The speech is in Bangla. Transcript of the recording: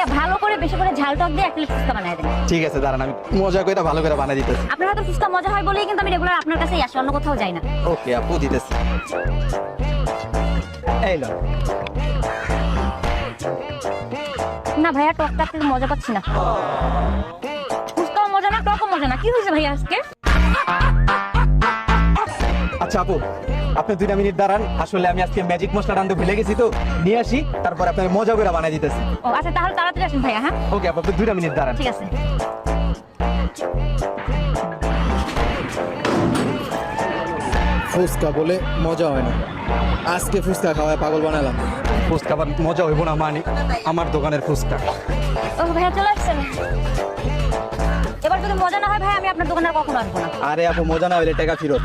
ভাইয়া ভালো করে বেশি করে ঝাল টক দিয়ে 1 প্লেট ফুচকা বানায় দেন। ঠিক আছে দাঁড়ান, আমি মজা করে ভালো করে বানাই দিতেছি। আপনার হাতে ফুচকা মজা হয় বলেই কিন্তু আমি রেগুলার আপনার কাছেই আসি, অন্য কোথাও যাই না। ওকে আপু, দিতেছি। এই লো। না ভাইয়া, টকটা একটু মজা পাচ্ছি না। ফুচকাও মজা না, টকও মজা না। কি হয়েছে ভাইয়া আজকে? আচ্ছা আপু, আপনি 2 মিনিট দাঁড়ান, আসলে আমি আজকে ম্যাজিক মশলাটা আনতে ভুলে গেছি, তো নিয়ে আসি, তারপর আপনাকে মজা করে বানাই দিতেছি। ও আচ্ছা, তাহলে তাড়াতাড়ি আসুন ভাইয়া। হ্যাঁ ওকে আপু, আপনি 2 মিনিট দাঁড়ান। ঠিক আছে। ফুচকা বলে মজা হয় না, আজকে ফুচকা খাওয়ায় পাগল বানালাম। ফুচকা আবার মজা হইব না মানে আমার দোকানের ফুচকা। ও ভাইয়া চলে আসছেন। এবার যদি মজা না হয় ভাই, আমি আপনার দোকানে আর কখনো আসবো না। আরে আপু, মজা না হইলে টাকা ফেরত।